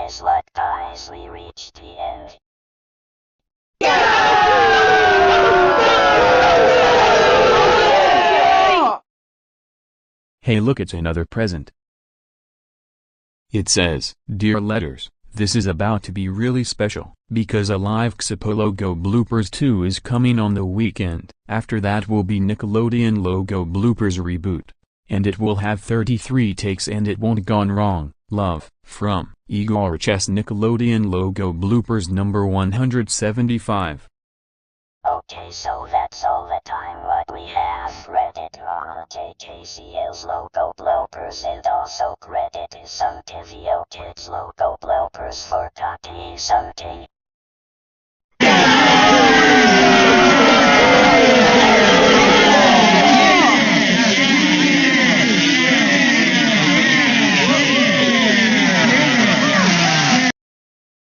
Guess what, guys? We reached the end. Hey, look, it's another present. It says, "Dear Letters, this is about to be really special, because a live XIPO Logo Bloopers 2 is coming on the weekend. After that will be Nickelodeon Logo Bloopers Reboot. And it will have 33 takes and it won't gone wrong. Love, from Igor Chess Nickelodeon Logo Bloopers number 175. Okay, so that's all the time what we have. Credit on JKCL's Logo Bloopers and also credit is some Tivio Kids Logo Bloopers for talking something.